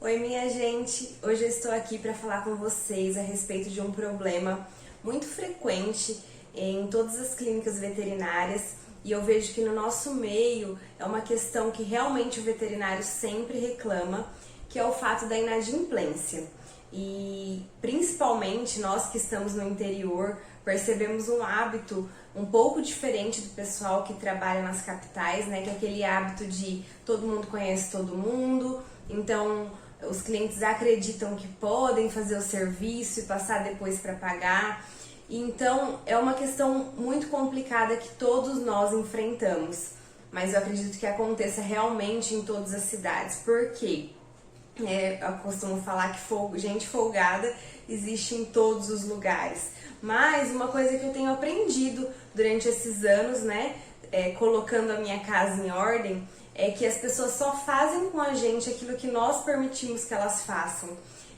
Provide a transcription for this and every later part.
Oi, minha gente! Hoje eu estou aqui para falar com vocês a respeito de um problema muito frequente em todas as clínicas veterinárias e eu vejo que no nosso meio é uma questão que realmente o veterinário sempre reclama, que é o fato da inadimplência. E principalmente nós que estamos no interior percebemos um hábito um pouco diferente do pessoal que trabalha nas capitais, né? Que é aquele hábito de todo mundo conhece todo mundo, então os clientes acreditam que podem fazer o serviço e passar depois para pagar. Então é uma questão muito complicada que todos nós enfrentamos, mas eu acredito que aconteça realmente em todas as cidades. Por quê? Eu costumo falar que gente folgada existe em todos os lugares, mas uma coisa que eu tenho aprendido durante esses anos, né, colocando a minha casa em ordem, é que as pessoas só fazem com a gente aquilo que nós permitimos que elas façam.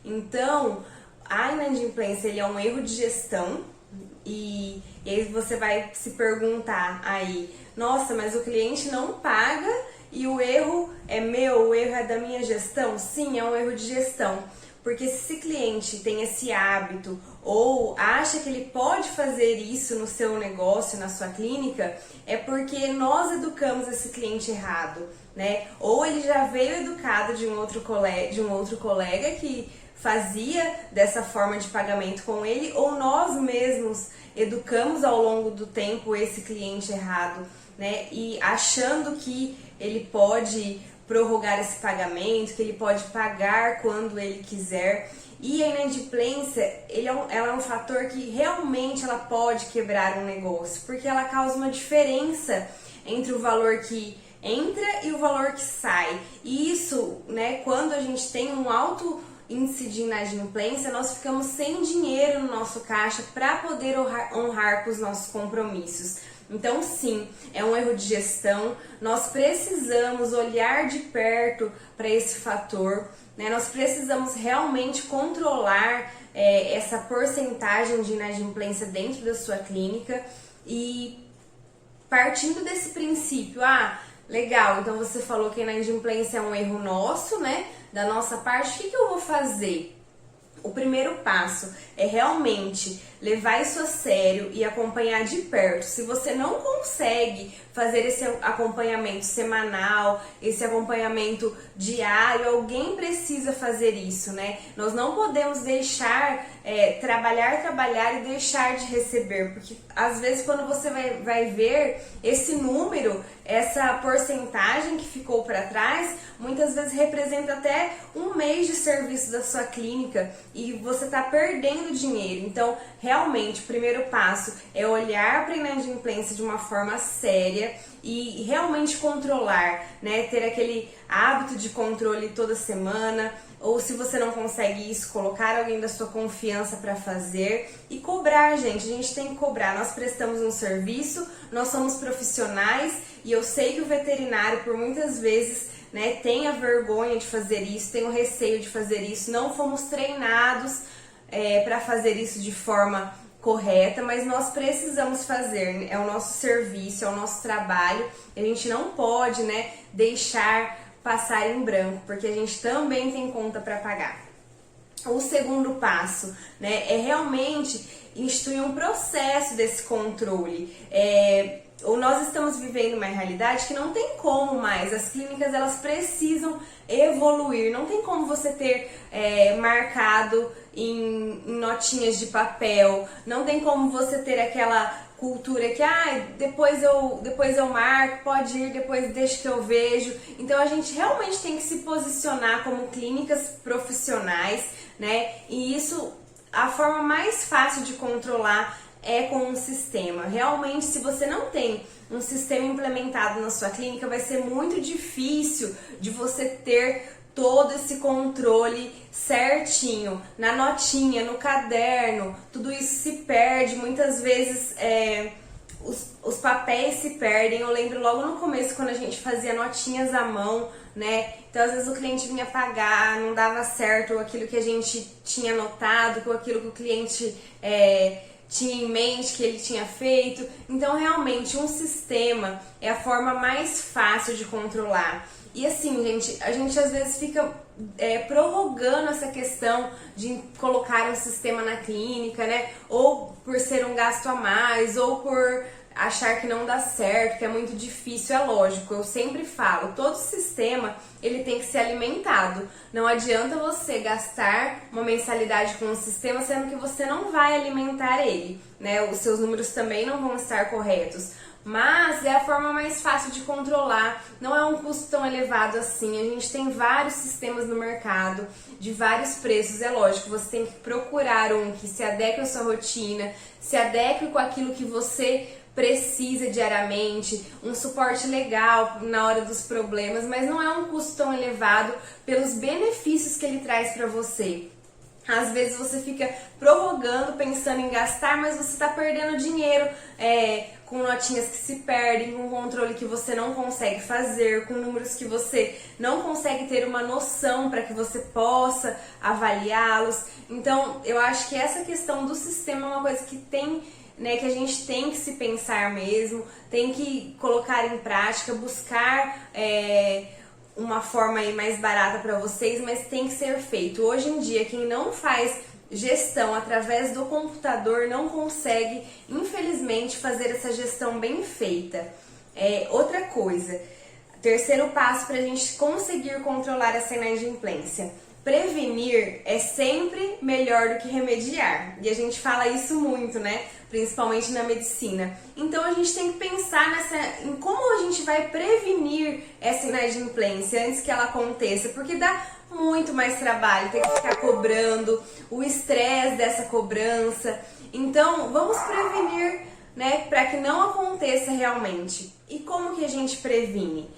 Então, a inadimplência ele é um erro de gestão e aí você vai se perguntar aí, nossa, mas o cliente não paga e o erro é meu, o erro é da minha gestão? Sim, é um erro de gestão. Porque se esse cliente tem esse hábito ou acha que ele pode fazer isso no seu negócio, na sua clínica, é porque nós educamos esse cliente errado, né? Ou ele já veio educado de um outro colega que fazia dessa forma de pagamento com ele, ou nós mesmos educamos ao longo do tempo esse cliente errado, né? E achando que ele pode prorrogar esse pagamento, que ele pode pagar quando ele quiser. E a inadimplência, ela é um fator que realmente ela pode quebrar um negócio, porque ela causa uma diferença entre o valor que entra e o valor que sai. E isso, né, quando a gente tem um alto índice de inadimplência, nós ficamos sem dinheiro no nosso caixa para poder honrar com os nossos compromissos. Então sim, é um erro de gestão, nós precisamos olhar de perto para esse fator, né? Nós precisamos realmente controlar essa porcentagem de inadimplência dentro da sua clínica e partindo desse princípio, legal, então você falou que a inadimplência é um erro nosso, né? Da nossa parte, o que eu vou fazer? O primeiro passo é realmente levar isso a sério e acompanhar de perto. Se você não consegue fazer esse acompanhamento semanal, esse acompanhamento diário, alguém precisa fazer isso, né? Nós não podemos deixar trabalhar e deixar de receber, porque às vezes quando você vai ver esse número, essa porcentagem que ficou para trás, muitas vezes representa até um mês de serviço da sua clínica e você está perdendo dinheiro. Então, realmente, o primeiro passo é olhar para a inadimplência de uma forma séria e realmente controlar, né? Ter aquele hábito de controle toda semana, ou se você não consegue isso, colocar alguém da sua confiança para fazer e cobrar, gente. A gente tem que cobrar. Nós prestamos um serviço, nós somos profissionais e eu sei que o veterinário, por muitas vezes, né, tem a vergonha de fazer isso, tem o receio de fazer isso, não fomos treinados para fazer isso de forma correta, mas nós precisamos fazer, é o nosso serviço, é o nosso trabalho, a gente não pode, né, deixar passar em branco, porque a gente também tem conta para pagar. O segundo passo, né, é realmente instituir um processo desse controle. Ou nós estamos vivendo uma realidade que não tem como mais, as clínicas elas precisam evoluir, não tem como você ter marcado em notinhas de papel, não tem como você ter aquela cultura que depois eu marco, pode ir, depois deixa que eu vejo. Então a gente realmente tem que se posicionar como clínicas profissionais, né? E isso, a forma mais fácil de controlar é com um sistema. Realmente, se você não tem um sistema implementado na sua clínica, vai ser muito difícil de você ter todo esse controle certinho, na notinha, no caderno, tudo isso se perde, muitas vezes os papéis se perdem. Eu lembro logo no começo quando a gente fazia notinhas à mão, né? Então às vezes o cliente vinha pagar, não dava certo aquilo que a gente tinha anotado, com aquilo que o cliente tinha em mente, que ele tinha feito. Então realmente um sistema é a forma mais fácil de controlar. E assim, gente, a gente às vezes fica prorrogando essa questão de colocar um sistema na clínica, né? Ou por ser um gasto a mais, ou por achar que não dá certo, que é muito difícil. É lógico, eu sempre falo, todo sistema ele tem que ser alimentado. Não adianta você gastar uma mensalidade com um sistema sendo que você não vai alimentar ele, né? Os seus números também não vão estar corretos. Mas é a forma mais fácil de controlar, não é um custo tão elevado assim. A gente tem vários sistemas no mercado, de vários preços. É lógico, você tem que procurar um que se adeque à sua rotina, se adeque com aquilo que você precisa diariamente, um suporte legal na hora dos problemas, mas não é um custo tão elevado pelos benefícios que ele traz para você. Às vezes você fica prorrogando, pensando em gastar, mas você está perdendo dinheiro com notinhas que se perdem, com controle que você não consegue fazer, com números que você não consegue ter uma noção para que você possa avaliá-los. Então, eu acho que essa questão do sistema é uma coisa que tem, né, que a gente tem que se pensar mesmo, tem que colocar em prática, buscar uma forma aí mais barata para vocês, mas tem que ser feito. Hoje em dia, quem não faz gestão através do computador não consegue, infelizmente, fazer essa gestão bem feita. Outra coisa, terceiro passo para a gente conseguir controlar essa inadimplência. Prevenir é sempre melhor do que remediar. E a gente fala isso muito, né? Principalmente na medicina. Então a gente tem que pensar em como a gente vai prevenir essa inadimplência antes que ela aconteça, porque dá muito mais trabalho, tem que ficar cobrando, o estresse dessa cobrança. Então vamos prevenir, né, para que não aconteça realmente. E como que a gente previne?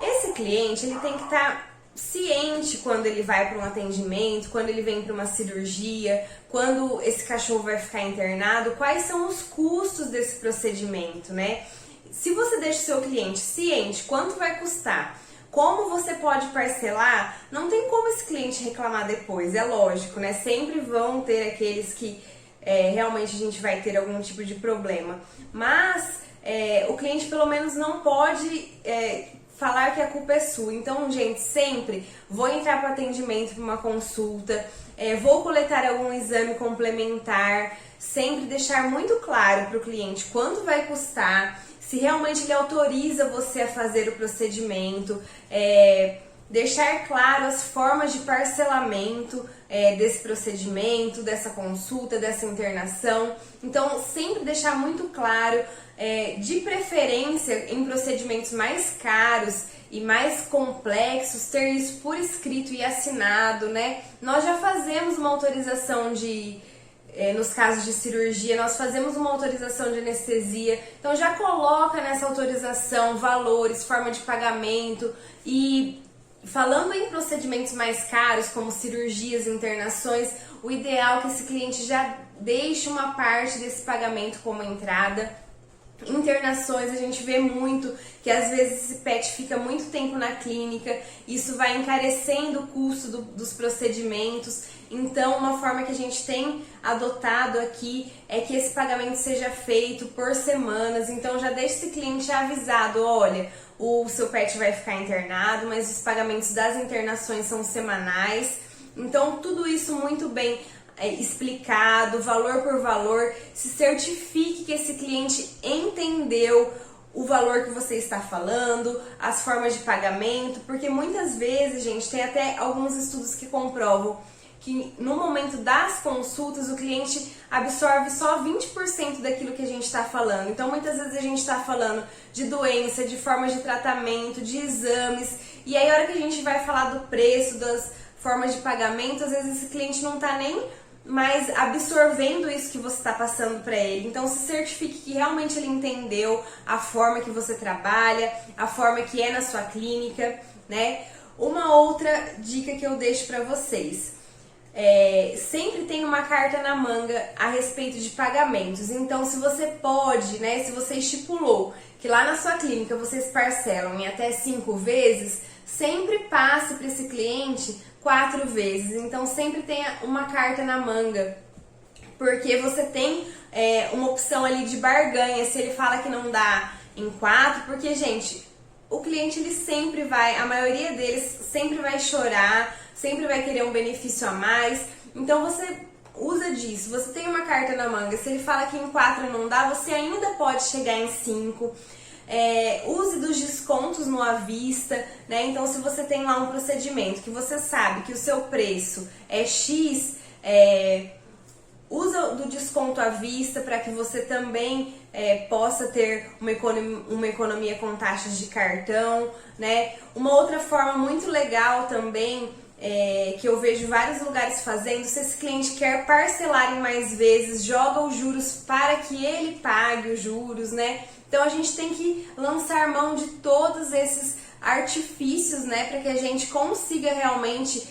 Esse cliente, ele tem que estar ciente quando ele vai para um atendimento, quando ele vem para uma cirurgia, quando esse cachorro vai ficar internado, quais são os custos desse procedimento, né? Se você deixa o seu cliente ciente quanto vai custar, como você pode parcelar, não tem como esse cliente reclamar depois, é lógico, né? Sempre vão ter aqueles que realmente a gente vai ter algum tipo de problema, mas o cliente pelo menos não pode falar que a culpa é sua. Então, gente, sempre vou entrar para atendimento, para uma consulta, vou coletar algum exame complementar, sempre deixar muito claro para o cliente quanto vai custar, se realmente ele autoriza você a fazer o procedimento, deixar claro as formas de parcelamento desse procedimento, dessa consulta, dessa internação. Então, sempre deixar muito claro, de preferência em procedimentos mais caros e mais complexos, ter isso por escrito e assinado, né? Nós já fazemos uma autorização nos casos de cirurgia, nós fazemos uma autorização de anestesia, então já coloca nessa autorização valores, forma de pagamento. E falando em procedimentos mais caros, como cirurgias, internações, o ideal é que esse cliente já deixe uma parte desse pagamento como entrada. Internações, a gente vê muito que às vezes esse pet fica muito tempo na clínica, isso vai encarecendo o custo dos procedimentos. Então, uma forma que a gente tem adotado aqui é que esse pagamento seja feito por semanas. Então, já deixa esse cliente avisado: olha, o seu pet vai ficar internado, mas os pagamentos das internações são semanais. Então, tudo isso muito bem explicado, valor por valor. Se certifique que esse cliente entendeu o valor que você está falando, as formas de pagamento, porque muitas vezes, gente, tem até alguns estudos que comprovam que no momento das consultas o cliente absorve só 20% daquilo que a gente está falando. Então, muitas vezes a gente está falando de doença, de formas de tratamento, de exames, e aí a hora que a gente vai falar do preço, das formas de pagamento, às vezes esse cliente não está nem mais absorvendo isso que você está passando para ele. Então, se certifique que realmente ele entendeu a forma que você trabalha, a forma que é na sua clínica, né? Uma outra dica que eu deixo para vocês: sempre tem uma carta na manga a respeito de pagamentos. Então, se você pode, né, se você estipulou que lá na sua clínica vocês parcelam em até 5 vezes, sempre passe para esse cliente 4 vezes. Então, sempre tenha uma carta na manga, porque você tem uma opção ali de barganha se ele fala que não dá em 4, porque, gente, o cliente ele sempre vai, a maioria deles sempre vai chorar, sempre vai querer um benefício a mais. Então você usa disso, você tem uma carta na manga, se ele fala que em 4 não dá, você ainda pode chegar em 5. Use dos descontos no à vista, né? Então se você tem lá um procedimento que você sabe que o seu preço é X, usa do desconto à vista para que você também possa ter uma economia com taxas de cartão, né? Uma outra forma muito legal também, que eu vejo vários lugares fazendo, se esse cliente quer parcelar em mais vezes, joga os juros para que ele pague os juros, né? Então a gente tem que lançar mão de todos esses artifícios, né, para que a gente consiga realmente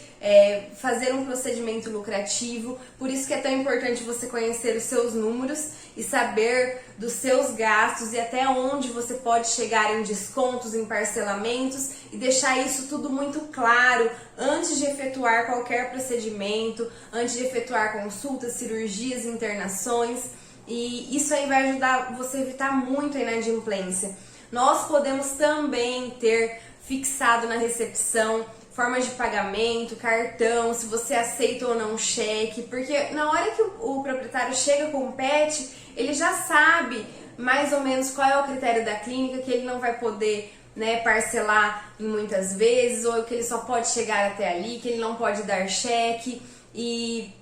fazer um procedimento lucrativo. Por isso que é tão importante você conhecer os seus números e saber dos seus gastos e até onde você pode chegar em descontos, em parcelamentos, e deixar isso tudo muito claro antes de efetuar qualquer procedimento, antes de efetuar consultas, cirurgias, internações. E isso aí vai ajudar você a evitar muito a inadimplência. Nós podemos também ter fixado na recepção formas de pagamento, cartão, se você aceita ou não cheque, porque na hora que o proprietário chega com o PET, ele já sabe mais ou menos qual é o critério da clínica, que ele não vai poder, né, parcelar em muitas vezes, ou que ele só pode chegar até ali, que ele não pode dar cheque, e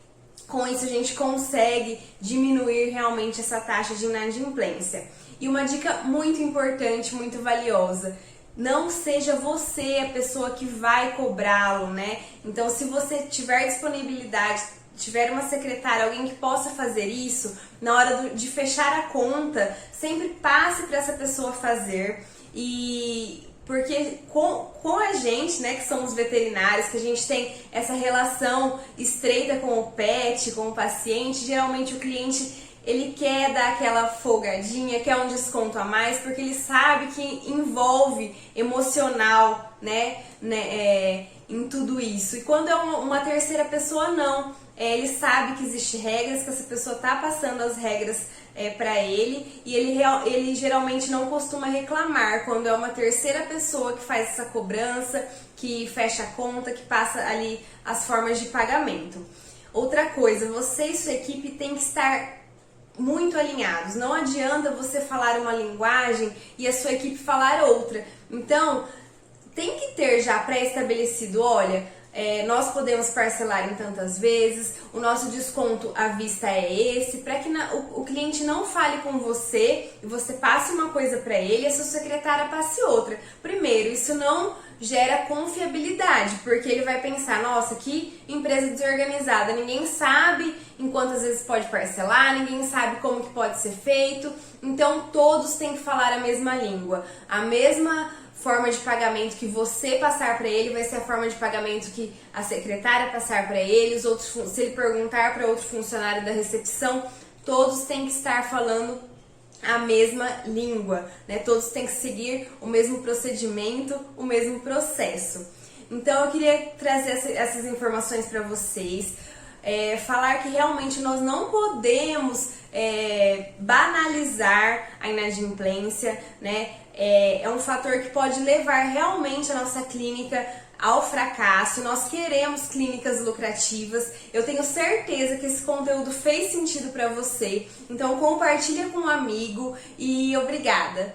com isso a gente consegue diminuir realmente essa taxa de inadimplência. E uma dica muito importante, muito valiosa: não seja você a pessoa que vai cobrá-lo, né? Então, se você tiver disponibilidade, tiver uma secretária, alguém que possa fazer isso, na hora de fechar a conta, sempre passe para essa pessoa fazer. E porque com a gente, né, que somos veterinários, que a gente tem essa relação estreita com o pet, com o paciente, geralmente o cliente ele quer dar aquela folgadinha, quer um desconto a mais, porque ele sabe que envolve emocional, né, em tudo isso. E quando é uma terceira pessoa, não. Ele sabe que existem regras, que essa pessoa está passando as regras para ele, e ele geralmente não costuma reclamar quando é uma terceira pessoa que faz essa cobrança, que fecha a conta, que passa ali as formas de pagamento. Outra coisa, você e sua equipe tem que estar muito alinhados. Não adianta você falar uma linguagem e a sua equipe falar outra. Então, tem que ter já pré-estabelecido, olha, nós podemos parcelar em tantas vezes, o nosso desconto à vista é esse, para que o cliente não fale com você e você passe uma coisa para ele e a sua secretária passe outra. Primeiro, isso não gera confiabilidade, porque ele vai pensar, nossa, que empresa desorganizada, ninguém sabe em quantas vezes pode parcelar, ninguém sabe como que pode ser feito. Então todos têm que falar a mesma língua, a mesma forma de pagamento que você passar para ele vai ser a forma de pagamento que a secretária passar para ele, os outros, se ele perguntar para outro funcionário da recepção, todos têm que estar falando a mesma língua, né? Todos têm que seguir o mesmo procedimento, o mesmo processo. Então eu queria trazer essas informações para vocês, falar que realmente nós não podemos banalizar a inadimplência, né? É um fator que pode levar realmente a nossa clínica ao fracasso. Nós queremos clínicas lucrativas. Eu tenho certeza que esse conteúdo fez sentido para você. Então compartilha com um amigo e obrigada!